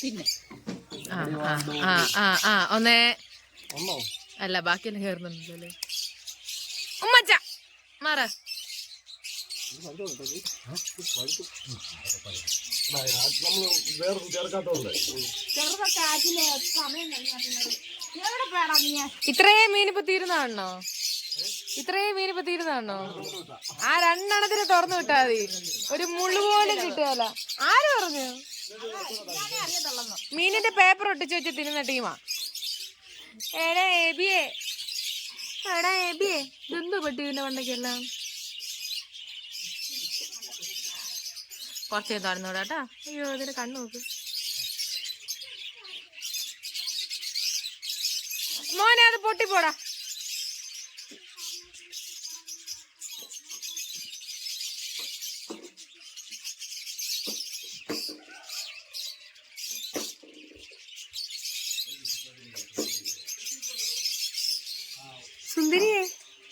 പിന്നെ ആ ആ ആ ആ ഒന്നേ ഒന്നോ അല്ല ബാക്കിയെല്ലാം കേറുന്നുണ്ടല്ലേ. ഉമ്മച്ച മാറ വേറെ ചേർക്കാത്തോണ്ട് ഇത്രയും മീനിപ്പോ തീരുന്നാണോ? ഇത്രയും മീനിപ്പോ തീരുന്നാണോ? ആ 2 എണ്ണത്തിന് തുറന്നു വിട്ടാ മതി, ഒരു മുള്ളു പോലും കിട്ടുകയല്ല. ആര് പറഞ്ഞു? മീനിന്റെ പേപ്പർ ഒട്ടിച്ച് വെച്ച് തിന്നുന്ന ടീമാ. എടാ എബിയെ, എടാ എബിയെ, ഇതെന്തോ പറ്റി ഇതിന്റെ വണ്ടക്കെല്ലാം? കുറച്ചേ തുറന്നൂടാട്ടാ. അയ്യോ ഇതിന്റെ കണ്ണു നോക്ക് മോനെ, അത് പൊട്ടിപ്പോടാ. സുന്ദരിയേ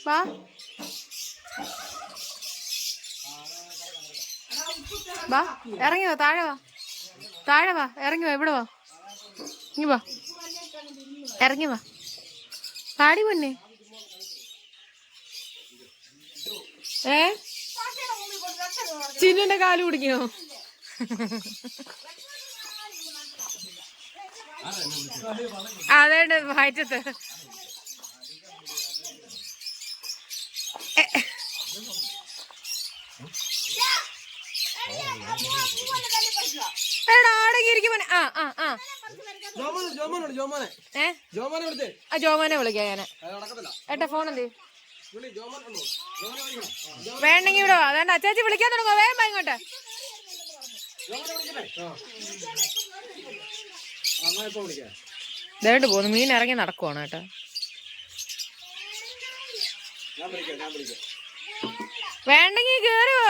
വാ. വാ ഇറങ്ങി വാ, താഴെ വാ, താഴെ വാ, ഇറങ്ങി വാ, ഇവിടെ വാ, ഇങ്ങ് വാ, ഇറങ്ങി വാ, പാടി പൊന്നെ. ചിന്നുന്റെ കാല് കുടിക്കോ? അതേണ്ട വായിച്ചത്. എടാ ആടങ്ങിയിരിക്കും. ജോമോനെ വിളിക്കാം ഞാന്. ഏട്ടാ ഫോൺ എന്തേ? വേണ്ടെങ്കി ഇവിടെ വാ. വേണ്ട അച്ചാച്ചി വിളിക്കാൻ തുടങ്ങോ, വേഗം വാ ഇങ്ങോട്ട്. ദേട്ട് പോന്നു, മീൻ ഇറങ്ങി നടക്കുവാണ് കേട്ടോ. വേണ്ടെങ്കി കേറുവോ?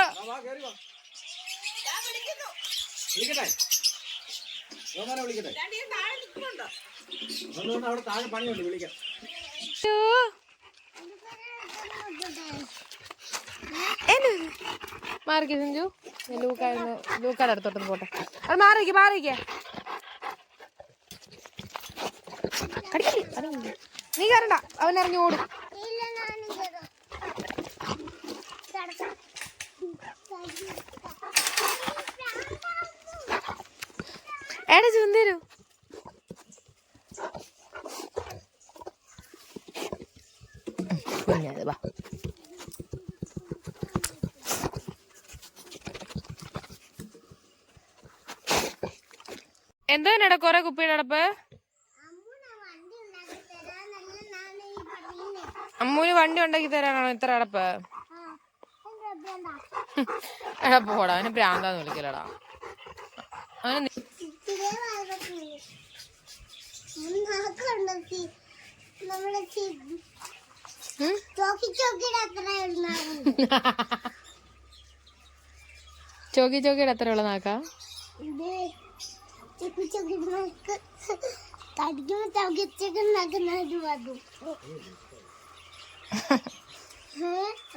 മാറിക്കേ സഞ്ജു, ലൂക്കാടെ അടുത്തോട്ടൊന്ന് പോട്ടെ. അത് മാറിക്കേ, മാറിക്കേ. നീ കയറണ്ട, അവൻ ഇറങ്ങി ഓടും. എടാ ചുന്തരു, കുഞ്ഞത് വാ. എന്തോന്നടാ കൊറേ കുപ്പിയുടെ അടപ്പ്? അമ്മൂന് വണ്ടി ഉണ്ടാക്കി തരാനാണോ ഇത്ര അടപ്പ്? എടാ പോടാ, അവന് പ്രാന്താന്ന് വിളിക്കലടാ. അവന് ചോക്കി ചോക്കിയുടെ അത്ര ഉള്ള നാക്കാ?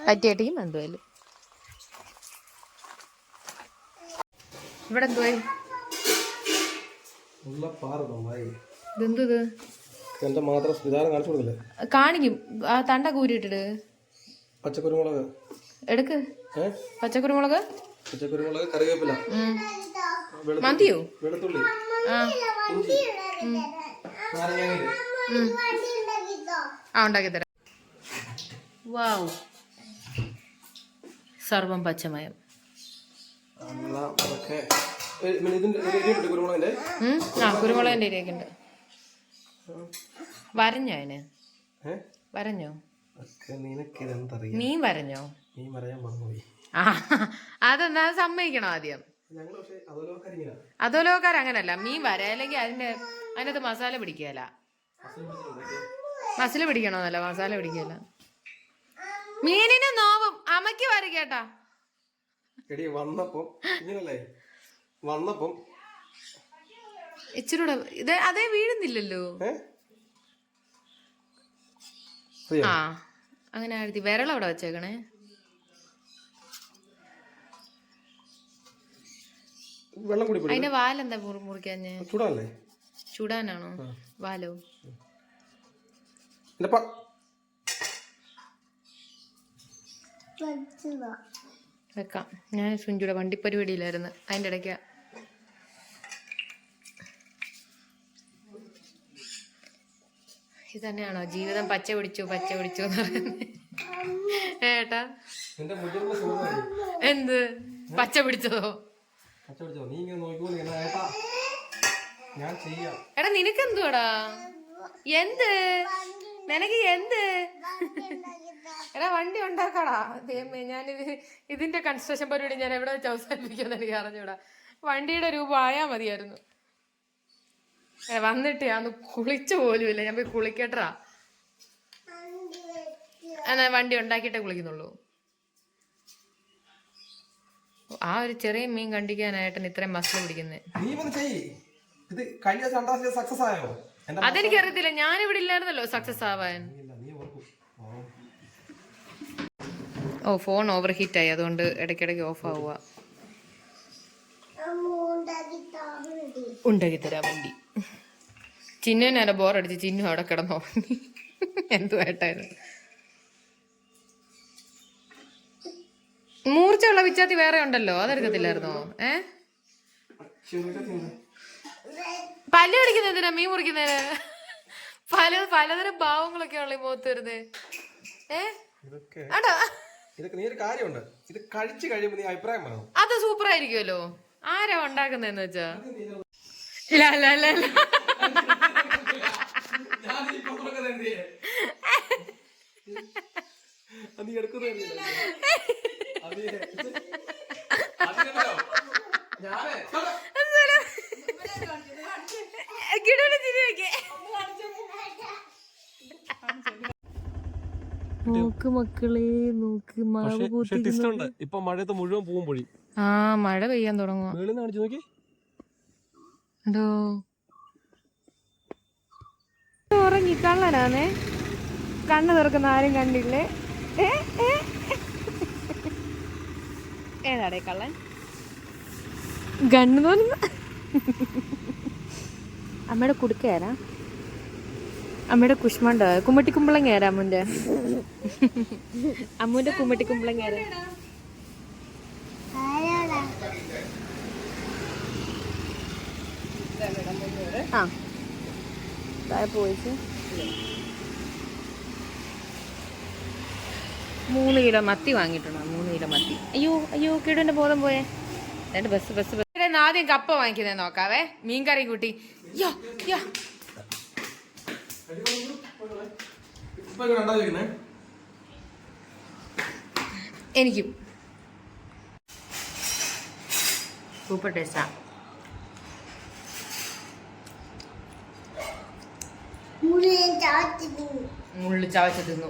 പറ്റിയ ടീം എന്തുവായാലും. ഇവിടെ എന്തുവായി? ഇതെന്തത്? കാണിക്കും. ആ തണ്ട കൂരിട്ടിട്ട് പച്ചക്കുരുമുളക് എടുക്ക്. പച്ചക്കുരുമുളക്, പച്ചക്കുരുമുളക്, കറിവേപ്പില, മതിയോ? വെളുത്തുള്ളി, ആ ഉണ്ടാക്കി തരാം. വാവ്, സർവം പച്ചമയം. ആ കുരുമുളകിന്റെ ഇരയൊക്കെ ഉണ്ട്. വരഞ്ഞോ അതിന്? വരഞ്ഞോ? മീൻ വരഞ്ഞോ? ആ അതെന്താ സമ്മതിക്കണോ ആദ്യം? അധോലോകാർ അങ്ങനല്ല, മീൻ വര അല്ലെങ്കിൽ അതിനകത്ത് മസാല പിടിക്കല. മസാല പിടിക്കണോന്നല്ല, മസാല പിടിക്കല. മീനിന് നോവും അമ്മയ്ക്ക് വരക്കേട്ടാ. വന്നപ്പം ഇച്ചിരൂടെ ഇത് അതേ വീഴുന്നില്ലല്ലോ. ആ അങ്ങനെ ആഴ്ത്തി വിരളം അവിടെ വെച്ചേക്കണേ. വെള്ളം കൂടി അതിന്റെ വാലെന്താ മുറിക്കാഞ്ഞ്? ചൂടാണല്ലേ? ചൂടാനാണോ വാലോ? വെക്കാം. ഞാൻ സുഞ്ചുടെ വണ്ടിപ്പരിപാടിയിലായിരുന്നു, അതിന്റെ ഇടയ്ക്ക. ഇത് തന്നെയാണോ ജീവിതം? പച്ച പിടിച്ചു എന്ന് പറയുന്നത് ഏട്ടാ? എന്ത് പച്ച പിടിച്ചതോ? എടാ നിനക്കെന്തുവാടാ? എന്ത് നിനക്ക് എന്ത്? എടാ വണ്ടി ഉണ്ടാക്കടാ. ഞാനിത് ഇതിന്റെ കൺസ്ട്രക്ഷൻ പരിപാടി ഞാൻ എവിടെ വെച്ച് അവസാനിപ്പിക്കുമെന്ന് എനിക്ക് അറിഞ്ഞൂടാ. വണ്ടിയുടെ രൂപം ആയാ മതിയായിരുന്നു. വന്നിട്ട് അന്ന് കുളിച്ചു പോലുമില്ല. ഞാൻ പോയി കുളിക്കട്ടാ. എന്നാ വണ്ടി ഉണ്ടാക്കിയിട്ടേ കുളിക്കുന്നുള്ളൂ. ആ ഒരു ചെറിയ മീൻ കണ്ടിക്കാനായിട്ടാണ് ഇത്രയും മസിൽ പിടിക്കുന്നത്. അതെനിക്കറിയത്തില്ല, ഞാനിവിടെ ഇല്ലായിരുന്നല്ലോ സക്സസ് ആവാൻ. ഓ ഫോൺ ഓവർ ഹീറ്റ് ആയി, അതുകൊണ്ട് ഇടയ്ക്കിടയ്ക്ക് ഓഫ് ആവുക. ഉണ്ടാക്കി തരാം വണ്ടി. ചിന്നുവിനെ ബോറടിച്ച് ചിന്നു അവിടെ കിടന്നോ എന്തുവായിട്ടായിരുന്നു. മൂർച്ചയുള്ള വിച്ചാത്തി വേറെ ഉണ്ടല്ലോ, അതെടുക്കത്തില്ലായിരുന്നോ? പല്ല് കടിക്കുന്ന എന്തിനാ? മീൻ മുറിക്കുന്നതിന് പലതരം ഭാവങ്ങളൊക്കെ ഉള്ള മുഖത്ത് വരുന്നത്. അത് സൂപ്പർ ആയിരിക്കുമല്ലോ. ആരാ ഉണ്ടാക്കുന്നതെന്ന് വെച്ചാ? നോക്ക് മക്കളെ നോക്ക്, ഇപ്പൊ മഴയത്ത് മുഴുവൻ പൂവും പൊഴി. ആ മഴ പെയ്യാൻ തുടങ്ങും. ഉറങ്ങി കള്ളനാന്നേ, കണ്ണ് തുറക്കുന്ന ആരും കണ്ടില്ലേ? ഏതാടേ കള്ളൻ? കണ്ണു തോന്നുന്ന അമ്മയുടെ കുടുക്കയാരാ? അമ്മയുടെ കുഷ്മണ്ട കുമ്മട്ടിക്കുമ്പളങ്ങ ആരാ? അമ്മുന്റെ കുമ്മട്ടിക്കുമ്പളങ്ങ ആരാ? ആ പോയിച്ച് 3 കിലോ മത്തി വാങ്ങിയിട്ടുണ്ടോ? 3 കിലോ മത്തി. അയ്യോ കിടുവിന്റെ ബോധം പോയേ. രണ്ട് ബസ് ആദ്യം കപ്പ വാങ്ങിക്കുന്നത് നോക്കാവേ. മീൻകറി കൂട്ടി. എനിക്കും സൂപ്പർ ടേസ്റ്റാ. മുള്ളു ചവച്ച് തിന്നു.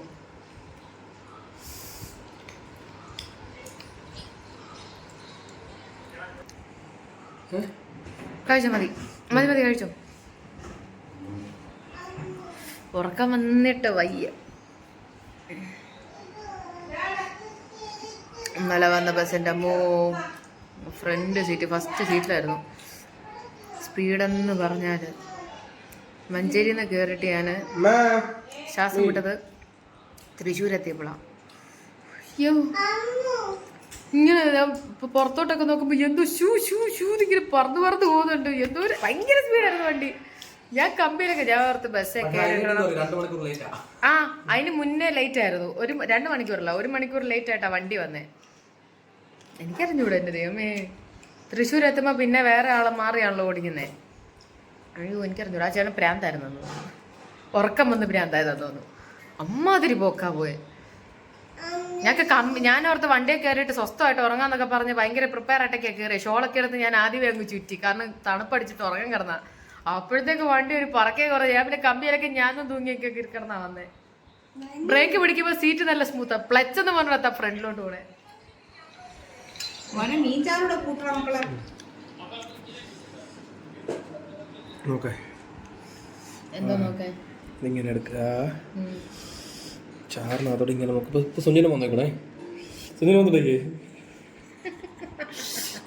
കഴിച്ചോ? മതി കഴിച്ചോ. ഉറക്കം വന്നിട്ട് വയ്യ. ഇന്നലെ വന്ന ബസ്സിൻ്റെ ഫ്രണ്ട് സീറ്റ്, ഫസ്റ്റ് സീറ്റിലായിരുന്നു. സ്പീഡെന്ന് പറഞ്ഞാൽ മഞ്ചേരിയിൽ നിന്ന് കയറിയിട്ട് ഞാൻ ശ്വാസം വിട്ടത് തൃശ്ശൂരെത്തിയപ്പോഴാണ്. അയ്യോ ഇങ്ങനെ ഞാൻ പുറത്തോട്ടൊക്കെ നോക്കുമ്പോൾ എന്തോ ഷൂ ഇങ്ങനെ പറന്ന് പോകുന്നുണ്ട്. എന്തോ ഭയങ്കര സ്പീഡായിരുന്നു വണ്ടി. ഞാൻ കമ്പിയിലൊക്കെ ഞാൻ ഓർത്ത് ബസ്സൊക്കെ അതിന് മുന്നേ ലേറ്റ് ആയിരുന്നു. 2 മണിക്കൂറല്ല, 1 മണിക്കൂർ ലേറ്റ് ആയിട്ടാ വണ്ടി വന്നേ. എനിക്കറിഞ്ഞൂടെ എൻ്റെ ദൈവമേ. തൃശ്ശൂർ എത്തുമ്പോൾ പിന്നെ വേറെ ആളെ മാറിയാണല്ലോ ഓടിക്കുന്നേ. അയ്യോ എനിക്കറിഞ്ഞൂടാ. ആ ചേട്ടൻ പ്രാന്തായിരുന്നു തോന്നുന്നു, ഉറക്കം വന്ന് പ്രാന്തായതാന്ന് തോന്നുന്നു. അമ്മാതിരി പോക്കാ പോയെ. ഞാനോർത്ത് വണ്ടിയെ കയറിയിട്ട് സ്വസ്ഥമായിട്ട് ഉറങ്ങാന്നൊക്കെ പറഞ്ഞ് ഭയങ്കര പ്രിപ്പയർ ആയിട്ടൊക്കെ കയറി. ഷോളൊക്കെ എടുത്ത് ഞാൻ ആദ്യമേ അങ്ങ് ചുറ്റി, കാരണം തണുപ്പടിച്ചിട്ട് ഉറങ്ങാൻ കിടന്ന. അപ്പോഴത്തേക്ക് വണ്ടി ഒരു പറക്കേ കുറേ. ഞാൻ പിന്നെ കമ്പിയിലൊക്കെ ഞാനും തൂങ്ങിയൊക്കെ കിടന്നാ വന്നേ. ബ്രേക്ക് പിടിക്കുമ്പോൾ സീറ്റ് നല്ല സ്മൂത്താ. പ്ലച്ച് എന്ന് പറഞ്ഞാ ഫ്രണ്ടിലോട്ട് പോണേ. എന്തോ നോക്കേ ഇങ്ങനെ എടുക്കുക. ചാറിനകത്തോടെ ഇങ്ങനെ നോക്കുമ്പോൾ ഇപ്പൊ സുനിലും വന്നേക്കണേ. സുനിൽ വന്നിട്ടേ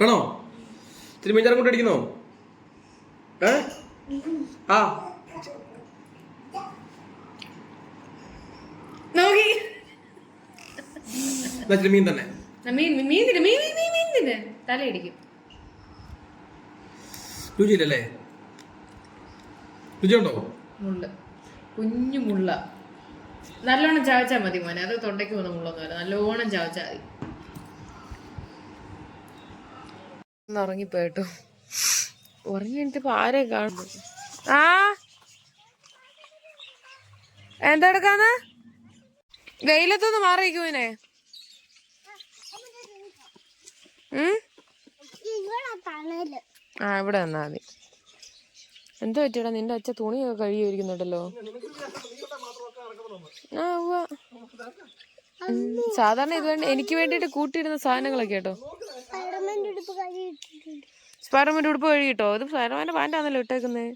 ആണോ? ഇത്തിരി മീൻചാറ് കൊണ്ട് അടിക്കുന്നോ? ആ നോക്കി മീൻ തന്നെ. മീൻ തലയിടിക്കും. രുചിയില്ലല്ലേ? രുചിയുണ്ടോ? മുള്ള, കുഞ്ഞു മുള്ള. നല്ലോണം ചവച്ചാൽ മതി മോനെ, അത് തൊണ്ടയ്ക്ക് പോകുന്ന മുള്ളൊന്നുമല്ല, നല്ലോണം ചവച്ചാൽ മതി. ഉറങ്ങിപ്പോയിട്ടോ, ഉറങ്ങിയിട്ട് ഇപ്പൊ ആരെ കാണുന്നു? ആ എന്തെടുക്കാന്ന്? വെയിലത്തൊന്ന് മാറിയിരിക്കുവിനെ. ആ ഇവിടെ വന്നാ മതി. എന്താ പറ്റിയടാ, നിന്റെ അച്ഛൻ തുണിയൊക്കെ കഴുകിയിരിക്കുന്നുണ്ടല്ലോ. ആ ഉവ്വ, സാധാരണ ഇത് വേണ്ടി എനിക്ക് വേണ്ടിട്ട് കൂട്ടിയിടുന്ന സാധനങ്ങളൊക്കെ കേട്ടോ. സ്പൈഡർമാൻ്റെ ഉടുപ്പ് കഴുകിട്ടോ? ഇത് സ്പൈഡർമാൻ്റെ പാൻ്റാണല്ലോ ഇട്ടേക്കുന്നേ.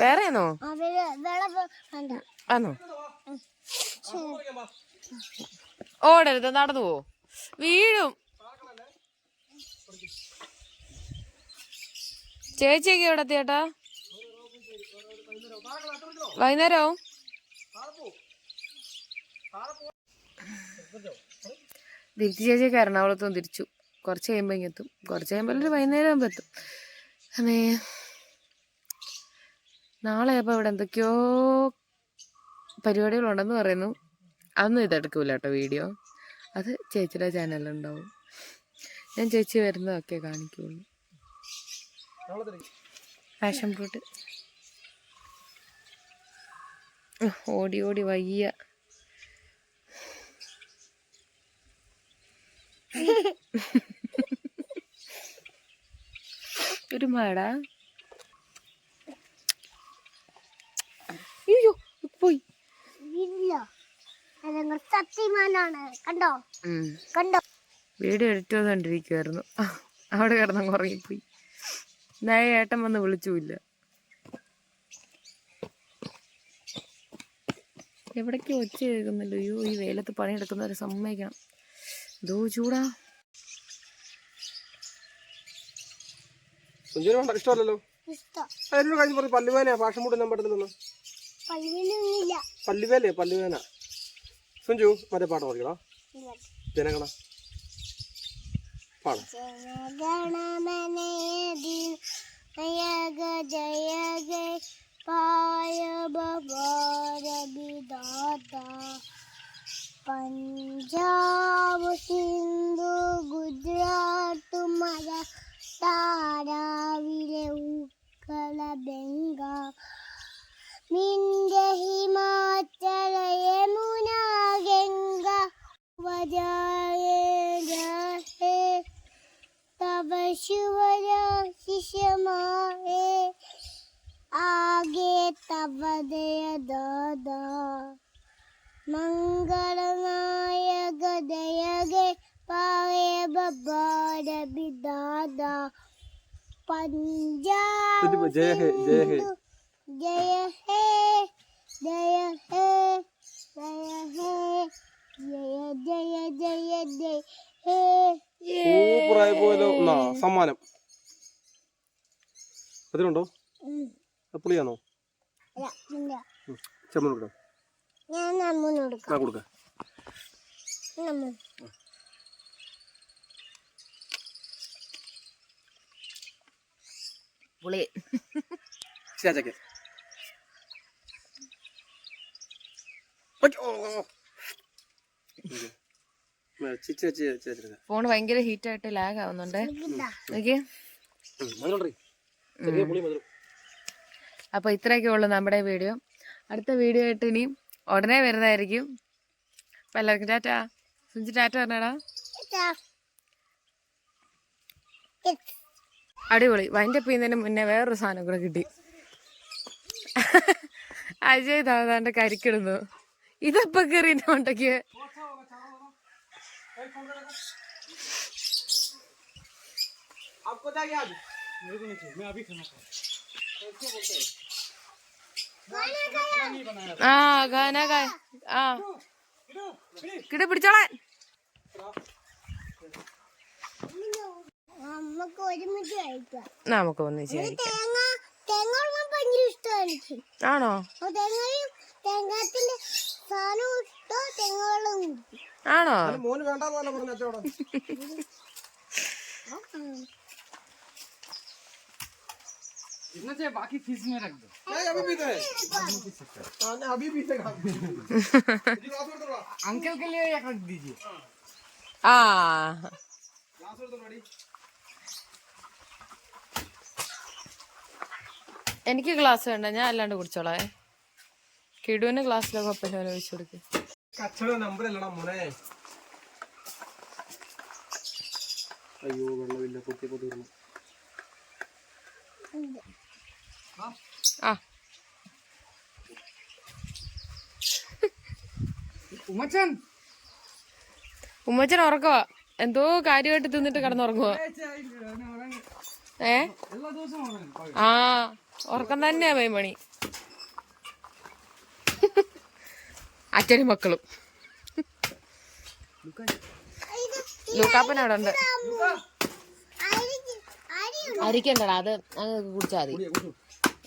വേറെയാണോ? ആണോ? ഓടരുത്, നടന്നു പോ, വീഴും. ചേച്ചിയൊക്കെ എവിടെ എത്തിയേട്ടാ? വൈകുന്നേരവും ദീപ്തി ചേച്ചിയൊക്കെ എറണാകുളത്തും തിരിച്ചു. കുറച്ച് കഴിയുമ്പോൾ ഇങ്ങെത്തും. കുറച്ച് കഴിയുമ്പോൾ ഒരു വൈകുന്നേരം ആകുമ്പോൾ എത്തും. അമ്മേ, നാളെ അപ്പോൾ ഇവിടെ എന്തൊക്കെയോ പരിപാടികളുണ്ടെന്ന് പറയുന്നു. അതൊന്നും ഇതെടുക്കൂല കേട്ടോ വീഡിയോ, അത് ചേച്ചിയുടെ ചാനലുണ്ടാവും. ഞാൻ ചേച്ചി വരുന്നതൊക്കെ കാണിക്കുള്ളൂ. പാഷൻ ഫ്രൂട്ട് ഓടി ഓടി വയ്യ. ഒരു മാടാ. അയ്യോ പോയി. കണ്ടോ കണ്ടോ? വീഡിയോ എഡിറ്റ് ചെയ്തോണ്ടിരിക്കുവായിരുന്നു, അവിടെ കിടന്നങ്ങ് ഉറങ്ങിപ്പോയി. ഏട്ടൻ വന്ന് വിളിച്ചുമില്ല. എവിടേക്ക് ഒച്ച കേൾക്കുന്നില്ല. അയ്യോ, ഈ വെയിലത്ത് പണിയെടുക്കുന്നവരെ സമ്മതിക്കണം. എന്തോ ചൂടാ. ഇഷ്ടമല്ലല്ലോ. പല്ലുവേന ഭാഷ മൂടുന്ന പറ്റത്തില്ലല്ലോ. പല്ലുവേലേ പല്ലുവേന. സുഞ്ചു മറ്റേ പാട്ട് പാടിക്കടാ, ജനഗണ പാട. പഞ്ചാബ് സിന്ധു ഗുജറാത്ത് താരാവിലെ ഉത്കല ബംഗ നിന്റെ ഹിമാചല യമുന ഗംഗ വജായേ ജാഹേ തവ ശിവര ശിശമാഹേ ആകെ തവ ദയ ദാദാ मंगलनायक दयगे पाए बबार बिदादा पंजाब जय है जय है जय है जय है जय है जय जय जय जय हे സൂപ്പറായി പോയല്ലോ. സമ്മാനം അതിലുണ്ടോ? പുളിയാണോ? ചെമ്മൻ കൊടുക്കാം. കൊടുക്ക. പുളി ഫോൺ ഭയങ്കര ഹീറ്റായിട്ട് ലാഗ് ആവുന്നുണ്ട്. അപ്പൊ ഇത്രയൊക്കെ ഉള്ളു നമ്മുടെ വീഡിയോ. അടുത്ത വീഡിയോ ആയിട്ട് ഇനിയും ഉടനെ വരുന്നതായിരിക്കും. അപ്പൊ എല്ലാവർക്കും ടാറ്റാ. സുഞ്ചി ടാറ്റ പറഞ്ഞടാ. അടിപൊളി. വൈൻഡപ്പ് ചെയ്യുന്നതിന് മുന്നേ വേറൊരു സാധനം കൂടെ കിട്ടി. അജയ് താതാണ്ട് കരിക്കിടുന്നു. ഇതപ്പൊ കയറിന്റെ കൊണ്ടൊക്കെ ആ ഗാന ആ കിട പിടിച്ചോളാൻ. നമുക്ക് ഒരുമിച്ച് കഴിക്കാം. നമുക്ക് ഒന്നിച്ച് കഴിക്കാം. തേങ്ങ ഭയങ്കര ഇഷ്ടമാണ് എനിക്ക്. ആണോ? തേങ്ങയും തേങ്ങാത്തിന്റെ സാധനം ഇട്ടോ തേങ്ങ വെള്ളം കുടിക്കും. ആണോ? മോന് വേണ്ടാന്ന് പറഞ്ഞ അച്ചോടാ. इतना बाकी फ्रिज में रख दो। अभी पीते हैं। अभी पीते हैं। अंकल के लिए एक रख दीजिए। ആ എനിക്ക് ഗ്ലാസ് വേണ്ട, ഞാൻ അല്ലാണ്ട് കുടിച്ചോളാം. കിടുവിന് ഗ്ലാസ്സിലൊക്കെ ഒപ്പം ഒഴിച്ചു കൊടുക്കും. കച്ചട നമ്പർ അല്ലടാ മോനെ. അയ്യോ വെള്ളമില്ല, കുത്തി തീർന്നു. ആ उमचन ഉമ്മച്ചൻ ഉറക്കവാ, എന്തോ കാര്യമായിട്ട് തിന്നിട്ട് കിടന്നുറങ്ങുവാ. എല്ലാ ദിവസവും ഉറങ്ങും. ആ ഉറക്കം തന്നെയാ മണി. അച്ഛനും മക്കളും. ലൂക്കാപ്പൻ അവിടെ ഉണ്ട്. അരിക്കണ്ടടാ, അത് അങ്ങ് കുടിച്ചാ മതി.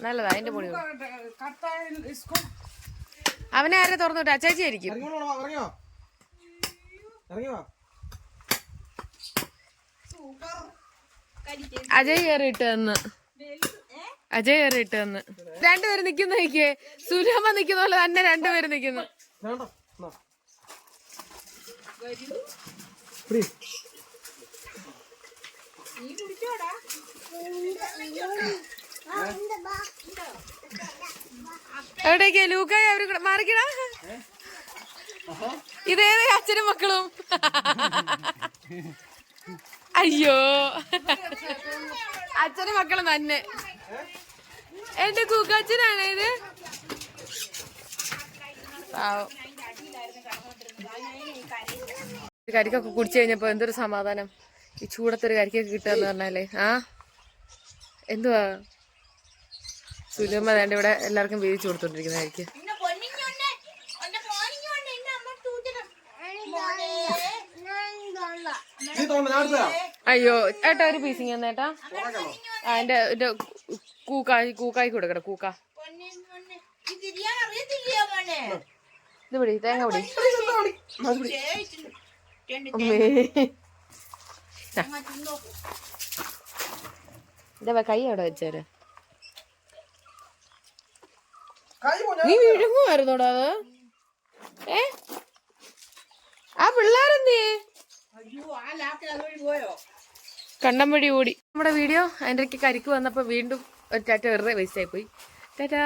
നല്ലതാ അതിന്റെ പൊടി. करता है इसको। അവനെ ആരെ തുറന്നു വിട്ട? അച്ചാച്ചി ആയിരിക്കും. ഇറങ്ങിയോ? അജയ് കയറിയിട്ട് തന്ന്. അജയ് കയറിയിട്ട് തന്ന്. രണ്ടുപേരും നിക്കുന്ന നോക്കിയേ, സുലഭ നിക്കുന്ന പോലെ തന്നെ രണ്ടുപേരും നിക്കുന്നു. വേണ്ട. ഫ്രീ. എവിടേക്ക് ലൂക്കായി അവര് മാറിക്കടാ. ഇതേത് അച്ഛനും മക്കളും. അയ്യോ അച്ഛനും മക്കളും തന്നെ. എന്റെ കൂക്കച്ഛനാണ് ഇത്. കരിക്കൊക്കെ കുടിച്ചു കഴിഞ്ഞപ്പോ എന്തൊരു സമാധാനം. ഈ ചൂടത്തൊരു കരിക്കൊക്കെ കിട്ടുകയെന്ന് പറഞ്ഞാലേ. ആ എന്തുവാ സുലഭ വേണ്ട ഇവിടെ എല്ലാവർക്കും വീതിച്ചു കൊടുത്തോണ്ടിരിക്കുന്ന കരിക്ക്. അയ്യോ ഏട്ടാ ഒരു പീസിങ് തന്നേട്ടാ. എന്റെ കൂക്കായി കൊടുക്കട്ടെ. കൂക്ക ഇത് പിടി, തേങ്ങ പിടി. ഇതാ കൈ അവിടെ വെച്ചേര്. നീ വിഴുങ്ങുമായിരുന്നോടാ അത്? ആ പിള്ളേരെന്തേ കണ്ടം വഴി ഓടി. നമ്മുടെ വീഡിയോ അതിൻ്റെ കരിക്ക് വന്നപ്പോ വീണ്ടും ഒരു ടാറ്റ വെറുതെ വേസ്റ്റ് ആയി പോയി. ടാറ്റാ.